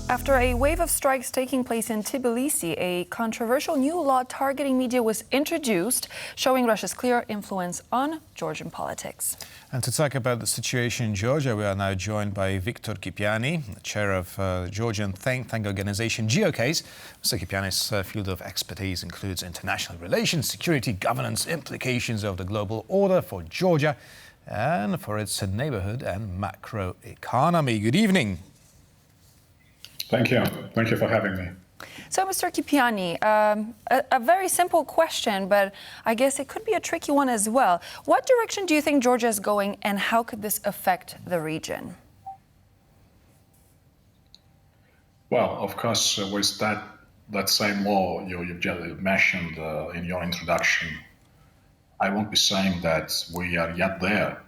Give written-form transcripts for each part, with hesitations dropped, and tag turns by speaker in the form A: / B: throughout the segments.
A: After a wave of strikes taking place in Tbilisi, a controversial new law targeting media was introduced, showing Russia's clear influence on Georgian politics.
B: And to talk about the situation in Georgia, we are now joined by Viktor Kipiani, chair of Georgian think tank organization GeoCase. Mr. Kipiani's field of expertise includes international relations, security, governance, implications of the global order for Georgia and for its neighborhood and macro economy. Good evening.
C: Thank you. Thank you for having me.
A: So, Mr. Kipiani, a very simple question, but I guess it could be a tricky one as well. What direction do you think Georgia is going, and how could this affect the region?
C: Well, of course, with that same law you just mentioned in your introduction, I won't be saying that we are yet there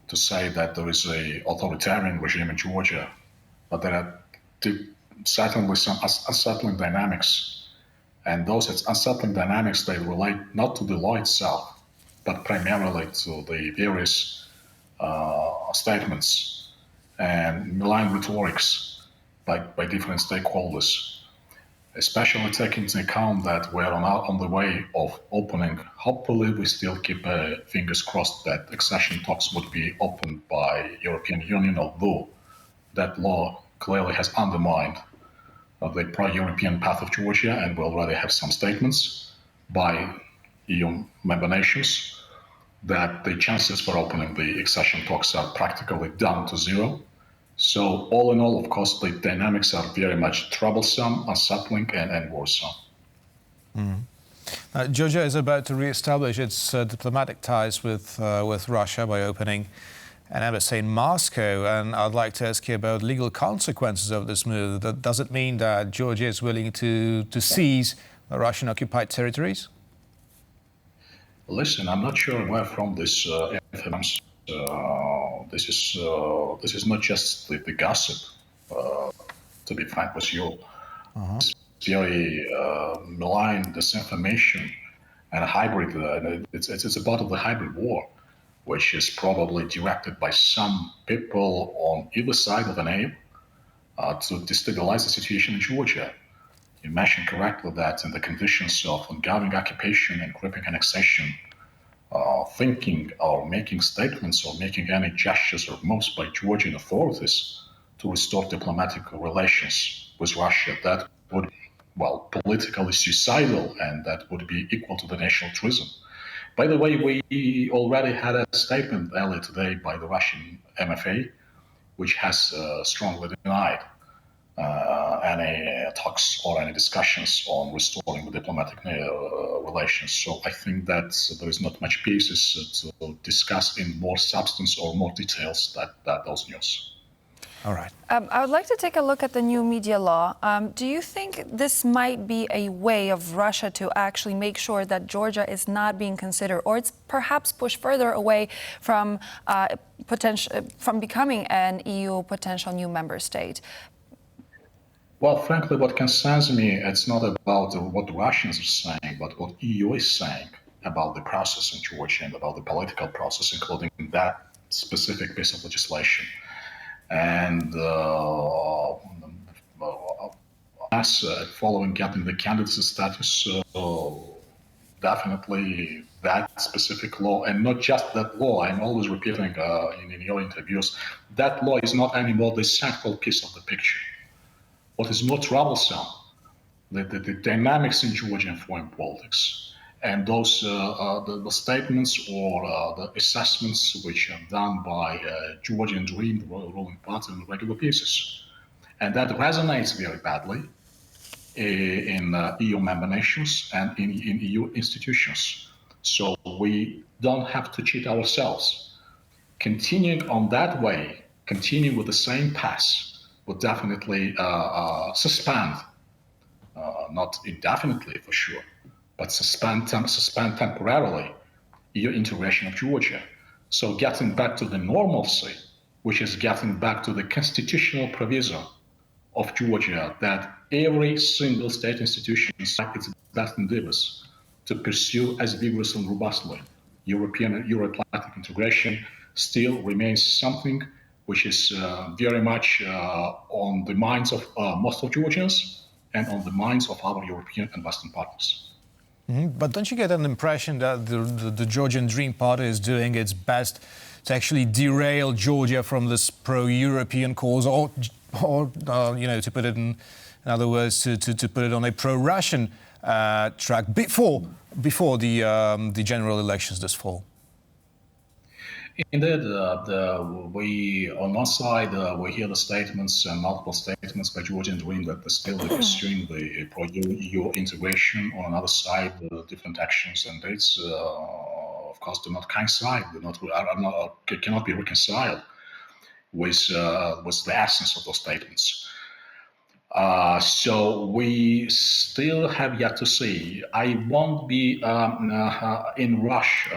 C: to say that there is an authoritarian regime in Georgia, but there are certainly some unsettling dynamics. And those unsettling dynamics, they relate not to the law itself, but primarily to the various statements and malign rhetorics by different stakeholders, especially taking into account that we're on the way of opening. Hopefully, we still keep fingers crossed that accession talks would be opened by European Union, although that law clearly has undermined the pro-European path of Georgia, and we already have some statements by EU member nations that the chances for opening the accession talks are practically down to zero. So all in all, of course, the dynamics are very much troublesome, unsettling, and worrisome.
B: Georgia is about to re-establish its diplomatic ties with Russia by opening an embassy in Moscow, and I'd like to ask you about legal consequences of this move. Does it mean that Georgia is willing to seize the Russian-occupied territories?
C: Listen, I'm not sure where from this information. This is not just the gossip. To be frank with you, it's very malign disinformation and hybrid. It's about the hybrid war, which is probably directed by some people on either side of an aim to destabilize the situation in Georgia. You mentioned correctly that in the conditions of ongoing occupation and gripping annexation, thinking or making statements or making any gestures or moves by Georgian authorities to restore diplomatic relations with Russia, that would, well, politically suicidal, and that would be equal to the national treason. By the way, we already had a statement earlier today by the Russian MFA, which has strongly denied any talks or any discussions on restoring the diplomatic relations. So I think that there is not much basis to discuss in more substance or more details that those news.
B: All right.
A: I would like to take a look at the new media law. Do you think this might be a way of Russia to actually make sure that Georgia is not being considered, or it's perhaps pushed further away from from becoming an EU potential new member state?
C: Well, frankly, what concerns me, it's not about what the Russians are saying, but what EU is saying about the process in Georgia and about the political process, including that specific piece of legislation. And us following getting the candidacy status, definitely that specific law, and not just that law, I'm always repeating in your interviews, that law is not anymore the central piece of the picture. What is more troublesome, the dynamics in Georgian foreign politics, and those the statements or the assessments which are done by Georgian Dream, the ruling party, on regular basis. And that resonates very badly in EU member nations and in EU institutions. So we don't have to cheat ourselves. Continuing on that way, continuing with the same path, would definitely suspend, not indefinitely for sure, but suspend temporarily EU integration of Georgia. So getting back to the normalcy, which is getting back to the constitutional provision of Georgia that every single state institution is its best endeavors to pursue as vigorously and robustly Euro-Atlantic integration still remains something which is very much on the minds of most of Georgians and on the minds of our European and Western partners.
B: But don't you get an impression that the Georgian Dream Party is doing its best to actually derail Georgia from this pro-European cause, or to put it in other words, to put it on a pro-Russian track before the general elections this fall?
C: Indeed, we on one side we hear the statements, multiple statements by Georgian Dream that they're still pursuing the pro-EU integration. On another side, different actions and dates, of course, do not coincide, cannot be reconciled with the essence of those statements. So we still have yet to see. I won't be in rush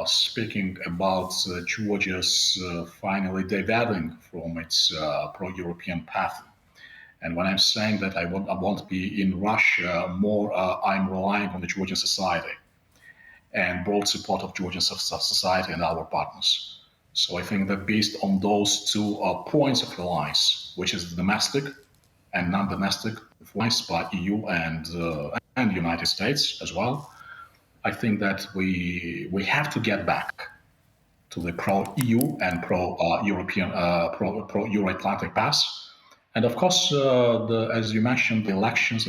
C: speaking about Georgia's finally diverting from its pro-European path. And when I'm saying that I won't be in rush, more I'm relying on the Georgian society and broad support of Georgian society and our partners. So I think that based on those two points of reliance, which is domestic and non-domestic influence by EU and United States as well, I think that we have to get back to the pro-EU and pro-European, pro-Euro-Atlantic path. And of course, as you mentioned, the elections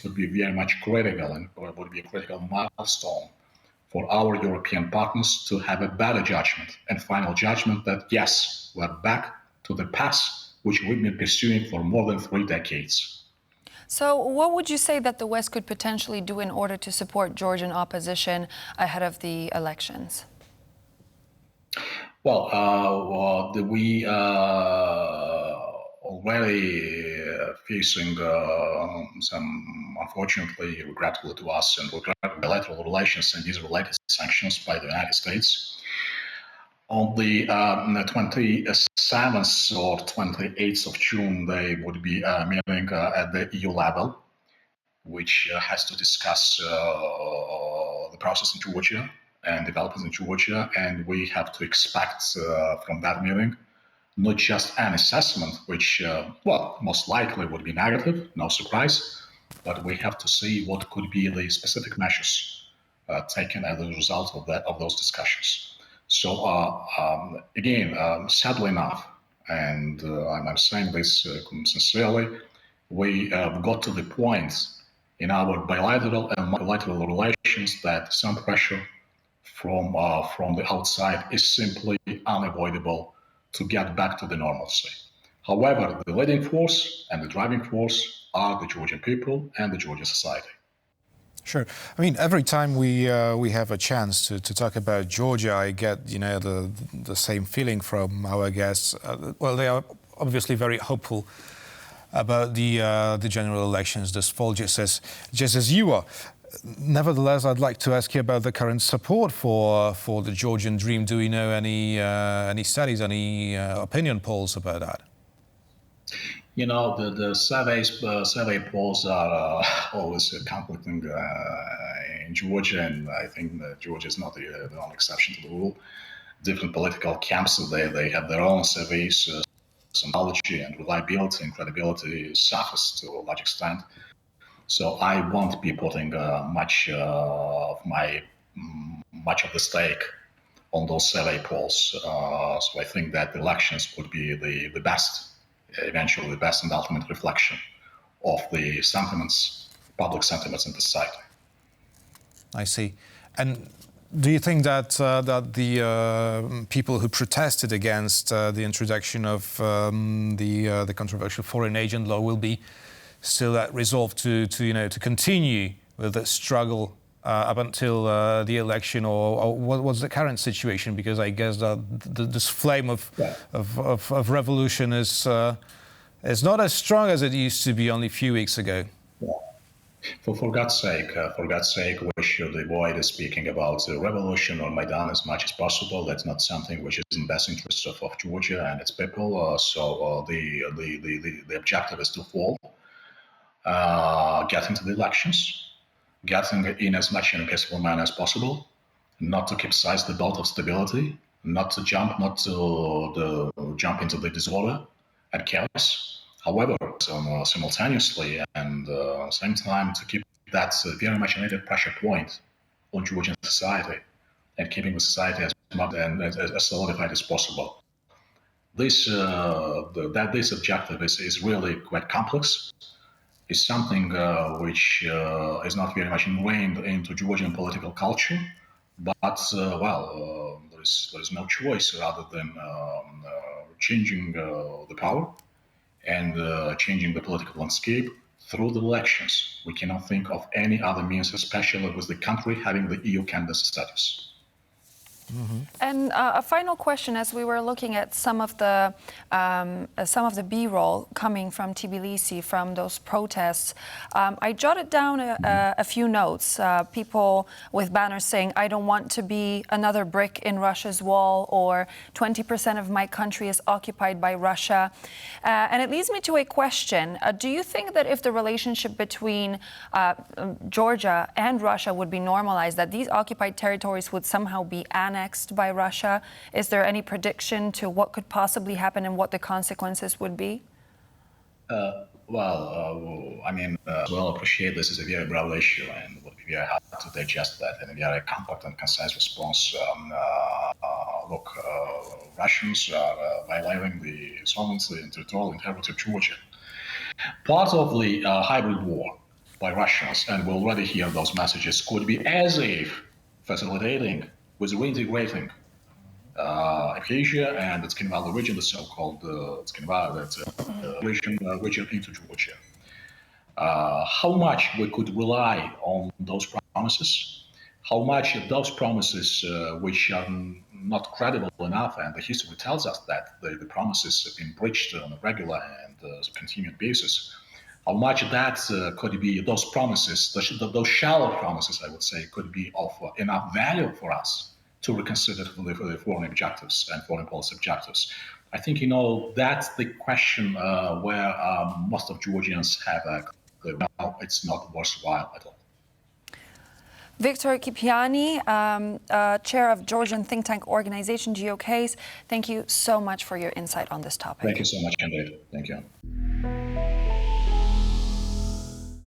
C: would be very much critical and would be a critical milestone for our European partners to have a better judgment and final judgment that, yes, we're back to the path which we've been pursuing for more than 3 decades.
A: So what would you say that the West could potentially do in order to support Georgian opposition ahead of the elections?
C: Well, we already facing some, unfortunately, regretful to us, and bilateral relations and these related sanctions by the United States. On the 27th or 28th of June, they would be meeting at the EU level, which has to discuss the process in Georgia and developments in Georgia. And we have to expect from that meeting not just an assessment, which, most likely would be negative, no surprise, but we have to see what could be the specific measures taken as a result of those discussions. So again, sadly enough, and I'm saying this sincerely, we got to the point in our bilateral and multilateral relations that some pressure from the outside is simply unavoidable to get back to the normalcy. However, the leading force and the driving force are the Georgian people and the Georgian society.
B: Sure. I mean, every time we have a chance to talk about Georgia, I get the same feeling from our guests. Well, they are obviously very hopeful about the general elections this fall, just as you are. Nevertheless, I'd like to ask you about the current support for the Georgian Dream. Do we know any studies, any opinion polls about that?
C: You know, the survey polls are always conflicting in Georgia, and I think that Georgia is not the only exception to the rule. Different political camps, they have their own surveys. Some knowledge and reliability and credibility suffers to a large extent. So I won't be putting much of the stake on those survey polls. So I think that the elections would be the best, eventually the best and ultimate reflection of the sentiments, public sentiments in the society.
B: I see. And do you think that the people who protested against the introduction of the controversial foreign agent law will be still resolved to continue with the struggle up until the election, or what was the current situation? Because I guess that this flame of revolution is not as strong as it used to be only a few weeks ago.
C: Yeah. For God's sake, we should avoid speaking about revolution or Maidan as much as possible. That's not something which is in the best interest of Georgia and its people. So the objective is twofold: get into the elections, getting in as much in a peaceful manner as possible, not to capsize the boat of stability, not to jump into the disorder and chaos. However, simultaneously and same time to keep that very much needed pressure point on Georgian society and keeping the society as much and as solidified as possible. This objective is really quite complex. It's something which is not very much ingrained into Georgian political culture, but there is no choice rather than changing the power and changing the political landscape through the elections. We cannot think of any other means, especially with the country having the EU candidate status.
A: And a final question, as we were looking at some of the B-roll coming from Tbilisi, from those protests, I jotted down a few notes. People with banners saying, "I don't want to be another brick in Russia's wall," or 20% of my country is occupied by Russia. And it leads me to a question. Do you think that if the relationship between Georgia and Russia would be normalized, that these occupied territories would somehow be annexed by Russia? Is there any prediction to what could possibly happen and what the consequences would be?
C: Appreciate this is a very broad issue and would be very hard to digest that in a very compact and concise response. Russians are violating the sovereignty and territorial integrity of Georgia. Part of the hybrid war by Russians, and we already hear those messages, could be as if facilitating with reintegrating Abkhazia and the Tskinvali region, the so-called region into Georgia. How much we could rely on those promises, how much of those promises which are not credible enough, and the history tells us that the promises have been breached on a regular and continued basis, how much that could be, those promises, those shallow promises, I would say, could be of enough value for us to reconsider the foreign objectives and foreign policy objectives. I think, that's the question where most of Georgians have now it's not worthwhile at all.
A: Viktor Kipiani, chair of Georgian think tank organization GeoCase, thank you so much for your insight on this topic.
C: Thank you so much, Andrea. Thank you.